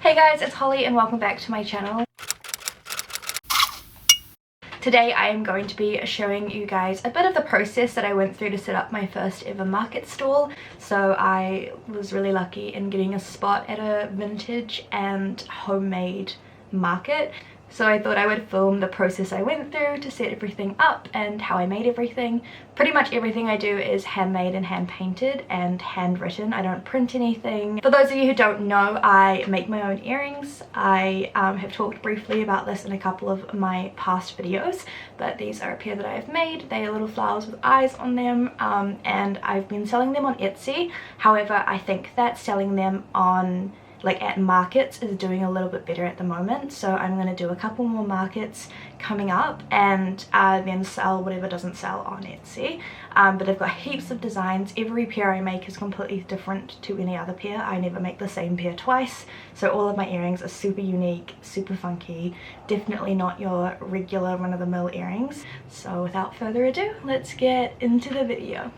Hey guys, it's Holly and welcome back to my channel. Today I am going to be showing you guys a bit of the process that I went through to set up my first ever market stall. So I was really lucky in getting a spot at a vintage and homemade market. So I thought I would film the process I went through to set everything up and how I made everything. Pretty much everything I do is handmade and hand painted and handwritten. I don't print anything. For those of you who don't know, I make my own earrings. I have talked briefly about this in a couple of my past videos, but these are a pair that I have made. They are little flowers with eyes on them, and I've been selling them on Etsy. However, I think that selling them on at markets is doing a little bit better at the moment, so I'm going to do a couple more markets coming up and then sell whatever doesn't sell on Etsy. But I've got heaps of designs. Every pair I make is completely different to any other pair. I never make the same pair twice, so all of my earrings are super unique, super funky, definitely not your regular run-of-the-mill earrings. So without further ado, let's get into the video.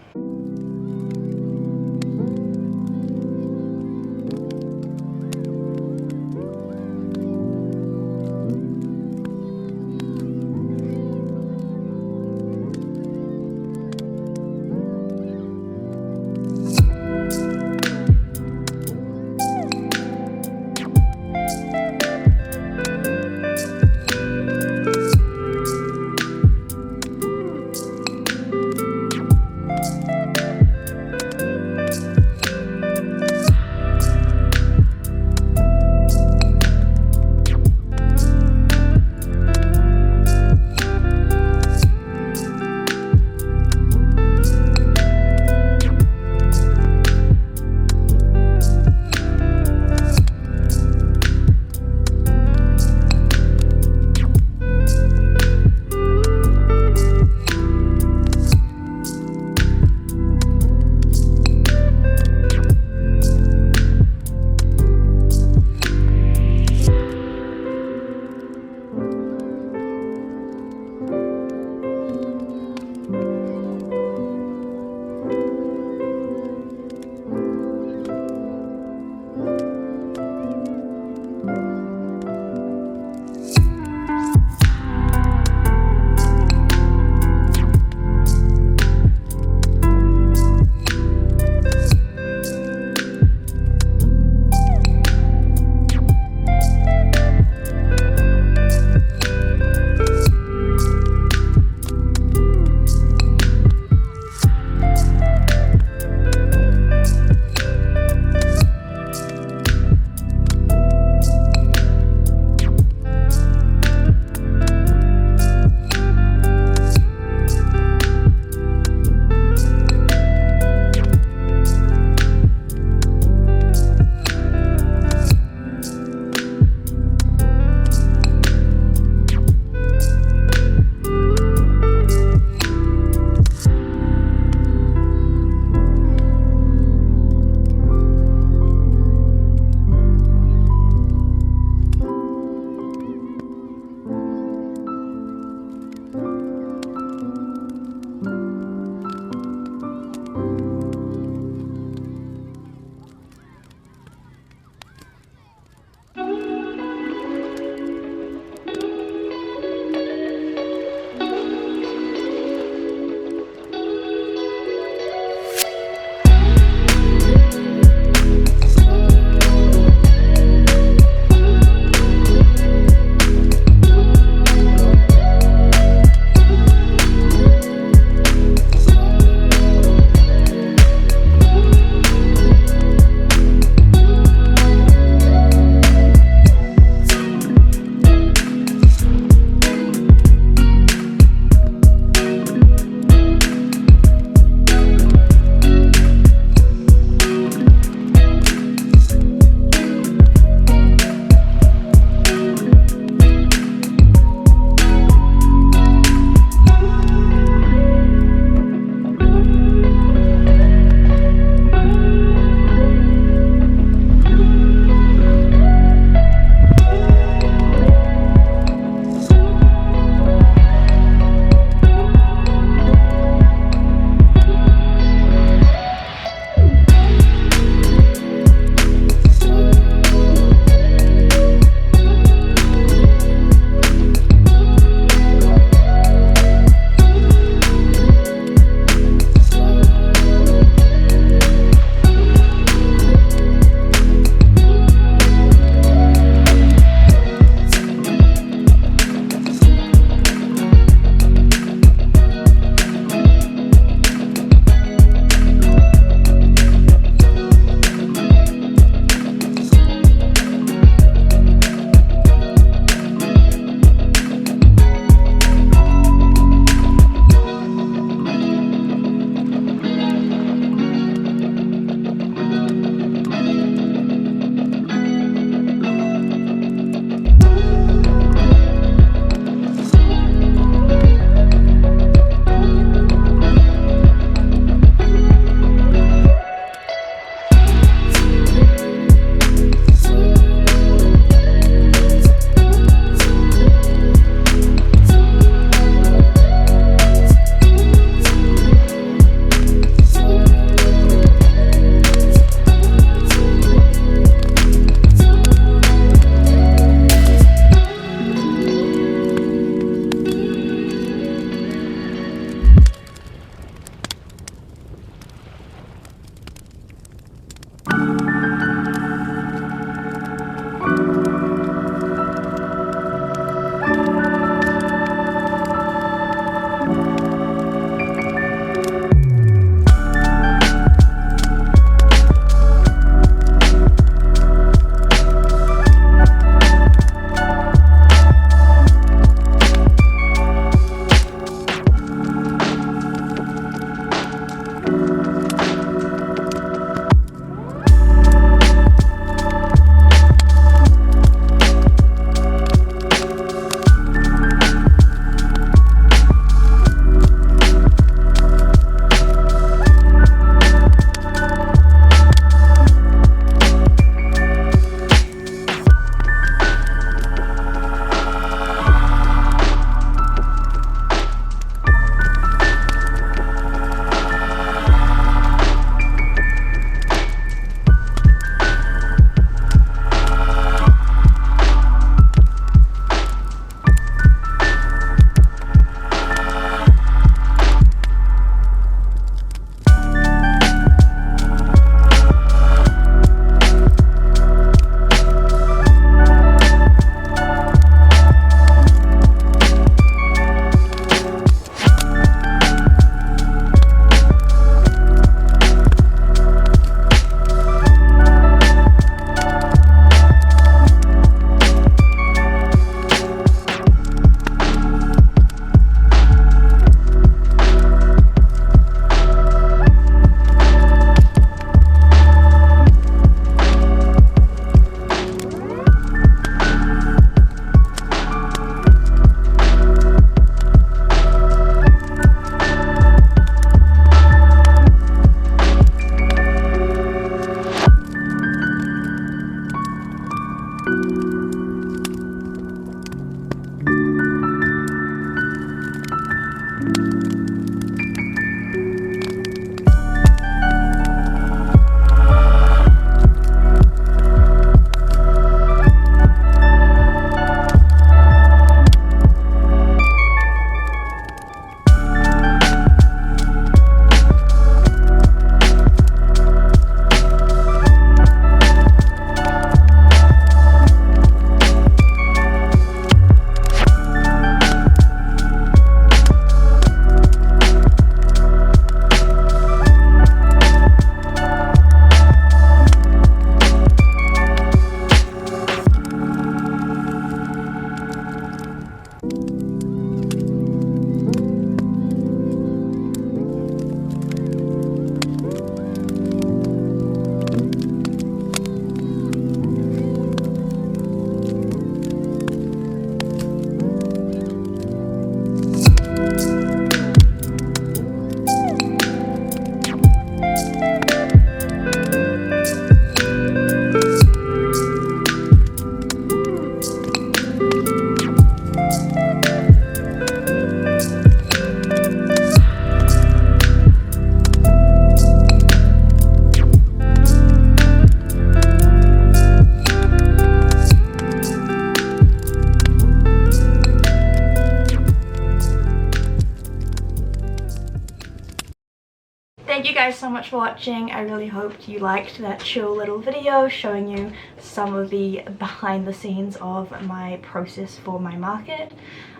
guys so much for watching. I really hoped you liked that chill little video showing you some of the behind the scenes of my process for my market.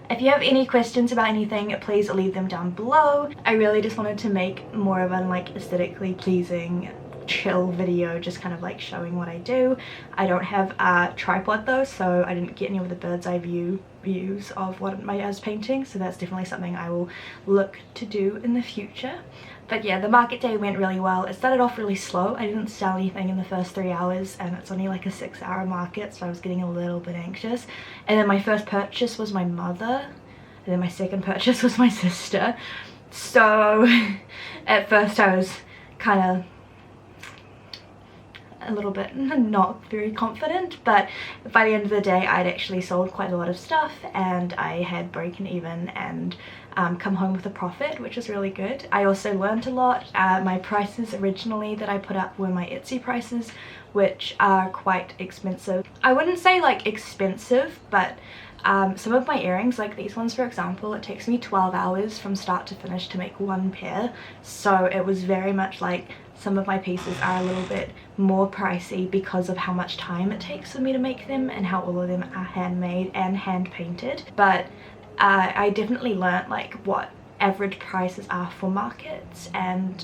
If you have any questions about anything, please leave them down below. I really just wanted to make more of an like aesthetically pleasing chill video, just kind of like showing what I do. I don't have a tripod though, so I didn't get any of the bird's eye views of what I was painting, so that's definitely something I will look to do in the future. But yeah, the market day went really well. It started off really slow. I didn't sell anything in the first 3 hours, and it's only like a 6-hour market, so I was getting a little bit anxious. And then my first purchase was my mother, and then my second purchase was my sister. So at first I was kind of a little bit not very confident, but by the end of the day I'd actually sold quite a lot of stuff and I had broken even and come home with a profit, which is really good. I also learned a lot. My prices originally that I put up were my Etsy prices, which are quite expensive. I wouldn't say like expensive, but some of my earrings, like these ones for example, it takes me 12 hours from start to finish to make one pair, so it was very much like some of my pieces are a little bit more pricey because of how much time it takes for me to make them and how all of them are handmade and hand painted. But I definitely learnt like what average prices are for markets, and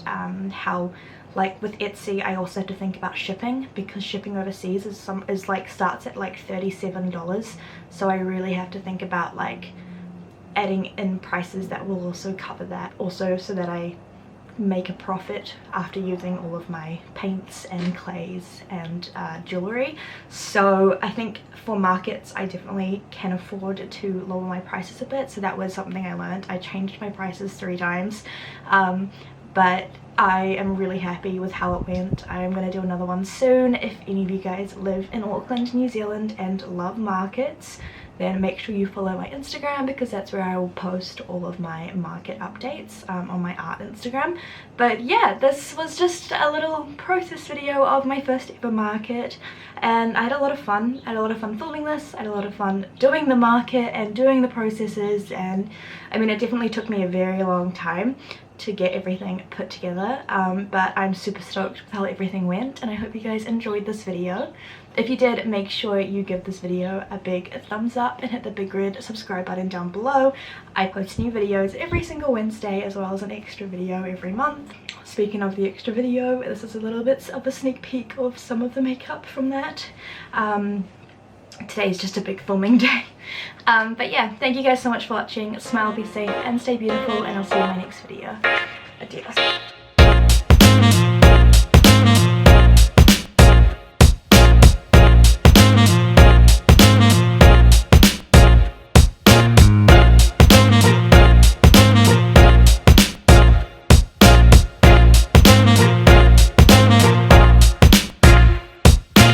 how like with Etsy I also have to think about shipping, because shipping overseas is like starts at like $37, so I really have to think about like adding in prices that will also cover that, also so that I make a profit after using all of my paints and clays and jewelry. So I think for markets I definitely can afford to lower my prices a bit, so that was something I learned. I changed my prices 3 times, but I am really happy with how it went. I am going to do another one soon. If any of you guys live in Auckland, New Zealand and love markets, then make sure you follow my Instagram, because that's where I will post all of my market updates on my art Instagram. But yeah, this was just a little process video of my first ever market, and I had a lot of fun. I had a lot of fun filming this. I had a lot of fun doing the market and doing the processes, and I mean it definitely took me a very long time to get everything put together, but I'm super stoked with how everything went, and I hope you guys enjoyed this video. If you did, make sure you give this video a big thumbs up and hit the big red subscribe button down below. I post new videos every single Wednesday, as well as an extra video every month. Speaking of the extra video, this is a little bit of a sneak peek of some of the makeup from that. Today's just a big filming day. But yeah, thank you guys so much for watching. Smile, be safe and stay beautiful, and I'll see you in my next video. Adios.